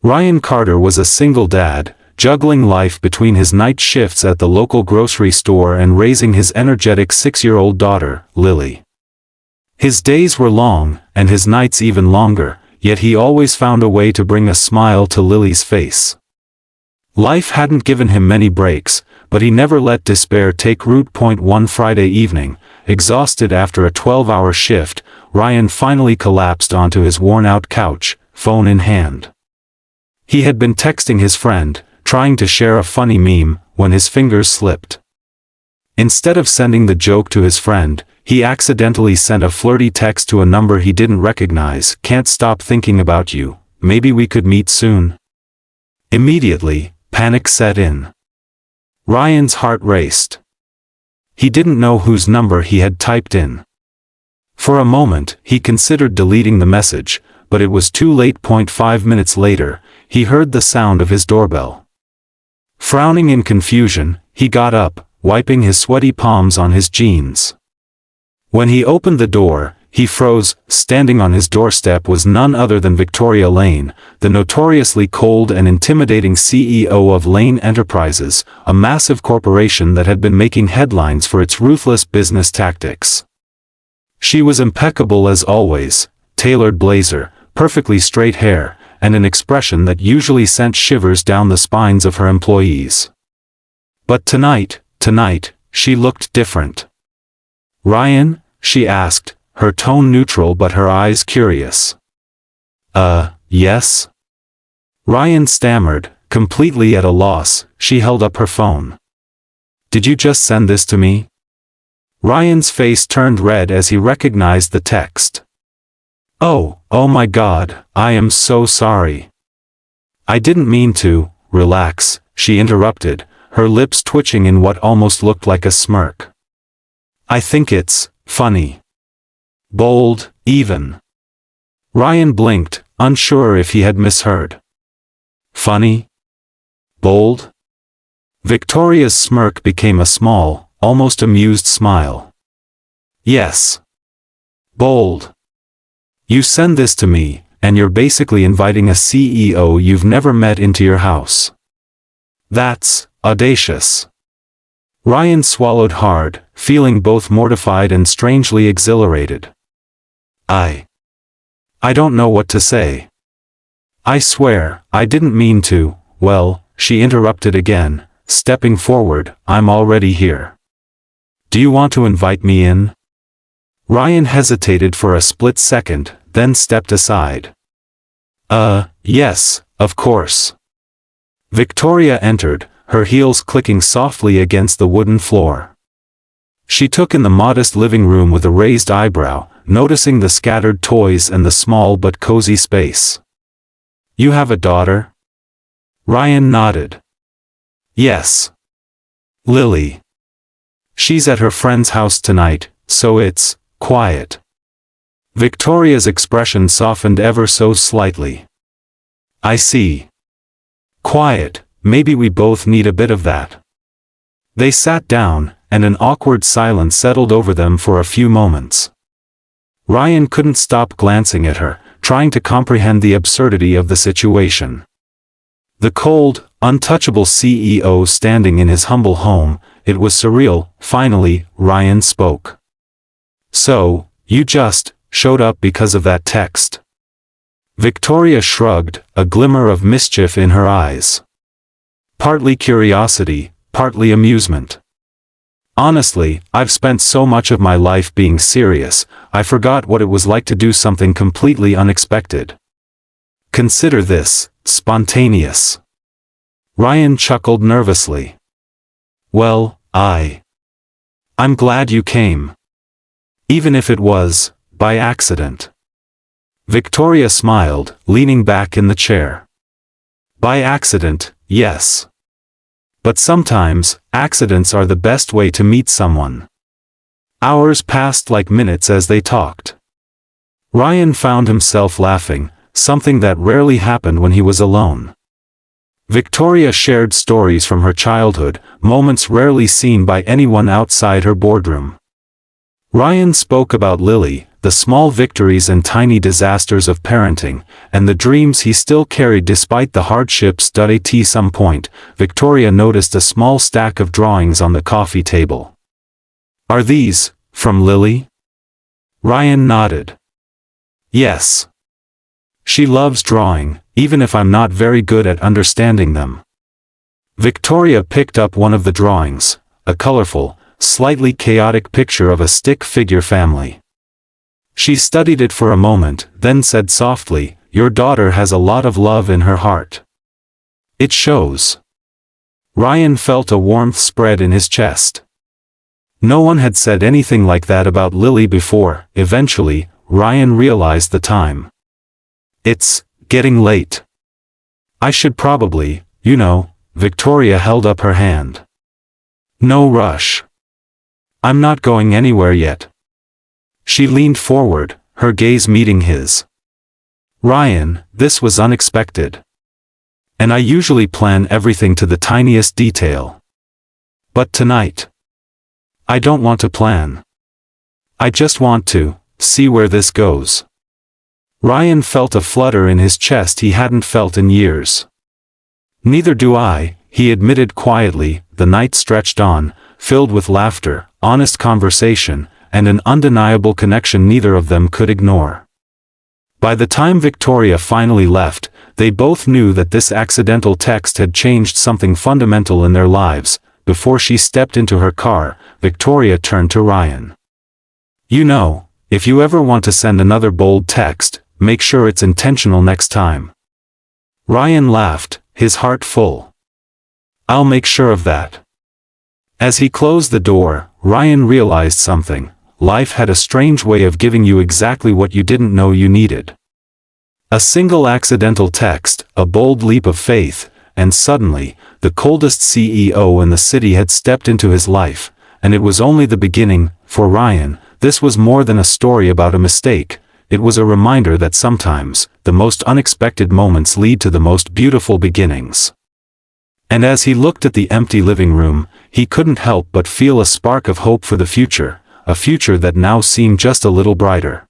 Ryan Carter was a single dad, juggling life between his night shifts at the local grocery store and raising his energetic 6-year-old daughter, Lily. His days were long, and his nights even longer, yet he always found a way to bring a smile to Lily's face. Life hadn't given him many breaks, but he never let despair take root. One Friday evening, exhausted after a 12-hour shift, Ryan finally collapsed onto his worn-out couch, phone in hand. He had been texting his friend, trying to share a funny meme, when his fingers slipped. Instead of sending the joke to his friend, he accidentally sent a flirty text to a number he didn't recognize. "Can't stop thinking about you, maybe we could meet soon." Immediately, panic set in. Ryan's heart raced. He didn't know whose number he had typed in. For a moment, he considered deleting the message, but it was too late. 5 minutes later, he heard the sound of his doorbell. Frowning in confusion, he got up, wiping his sweaty palms on his jeans. When he opened the door, he froze. Standing on his doorstep was none other than Victoria Lane, the notoriously cold and intimidating CEO of Lane Enterprises, a massive corporation that had been making headlines for its ruthless business tactics. She was impeccable as always, tailored blazer, perfectly straight hair, and an expression that usually sent shivers down the spines of her employees. But tonight, she looked different. "Ryan?" she asked, her tone neutral but her eyes curious. Yes?" Ryan stammered, completely at a loss. She held up her phone. "Did you just send this to me?" Ryan's face turned red as he recognized the text. Oh my God, I am so sorry. "I didn't mean to." "Relax," she interrupted, her lips twitching in what almost looked like a smirk. "I think it's funny. Bold, even." Ryan blinked, unsure if he had misheard. "Funny? Bold?" Victoria's smirk became a small, almost amused smile. "Yes. Bold. You send this to me, and you're basically inviting a CEO you've never met into your house. That's audacious." Ryan swallowed hard, feeling both mortified and strangely exhilarated. I don't know what to say. "I swear, I didn't mean to." "Well," she interrupted again, stepping forward, "I'm already here. Do you want to invite me in?" Ryan hesitated for a split second, then stepped aside. Yes, of course." Victoria entered, her heels clicking softly against the wooden floor. She took in the modest living room with a raised eyebrow, noticing the scattered toys and the small but cozy space. "You have a daughter?" Ryan nodded. "Yes. Lily. She's at her friend's house tonight, so it's quiet." Victoria's expression softened ever so slightly. "I see. Quiet, maybe we both need a bit of that." They sat down, and an awkward silence settled over them for a few moments. Ryan couldn't stop glancing at her, trying to comprehend the absurdity of the situation. The cold, untouchable CEO standing in his humble home, it was surreal. Finally, Ryan spoke. "So, you just showed up because of that text?" Victoria shrugged, a glimmer of mischief in her eyes. "Partly curiosity, partly amusement. Honestly, I've spent so much of my life being serious, I forgot what it was like to do something completely unexpected. Consider this, spontaneous." Ryan chuckled nervously. "Well, I'm glad you came. Even if it was by accident." Victoria smiled, leaning back in the chair. "By accident, yes. But sometimes, accidents are the best way to meet someone." Hours passed like minutes as they talked. Ryan found himself laughing, something that rarely happened when he was alone. Victoria shared stories from her childhood, moments rarely seen by anyone outside her boardroom. Ryan spoke about Lily, the small victories and tiny disasters of parenting, and the dreams he still carried despite the hardships. At some point, Victoria noticed a small stack of drawings on the coffee table. "Are these from Lily?" Ryan nodded. "Yes. She loves drawing, even if I'm not very good at understanding them." Victoria picked up one of the drawings, a colorful, slightly chaotic picture of a stick figure family. She studied it for a moment, then said softly, "Your daughter has a lot of love in her heart. It shows." Ryan felt a warmth spread in his chest. No one had said anything like that about Lily before. Eventually, Ryan realized the time. "It's getting late. I should probably, Victoria held up her hand. "No rush. I'm not going anywhere yet." She leaned forward, her gaze meeting his. "Ryan, this was unexpected. And I usually plan everything to the tiniest detail. But tonight, I don't want to plan. I just want to see where this goes." Ryan felt a flutter in his chest he hadn't felt in years. "Neither do I," he admitted quietly. The night stretched on, filled with laughter, honest conversation, and an undeniable connection neither of them could ignore. By the time Victoria finally left, they both knew that this accidental text had changed something fundamental in their lives. Before she stepped into her car, Victoria turned to Ryan. If you ever want to send another bold text, make sure it's intentional next time." Ryan laughed, his heart full. "I'll make sure of that." As he closed the door, Ryan realized something. Life had a strange way of giving you exactly what you didn't know you needed. A single accidental text, a bold leap of faith, and suddenly, the coldest CEO in the city had stepped into his life, and it was only the beginning. For Ryan, this was more than a story about a mistake. It was a reminder that sometimes, the most unexpected moments lead to the most beautiful beginnings. And as he looked at the empty living room, he couldn't help but feel a spark of hope for the future, a future that now seemed just a little brighter.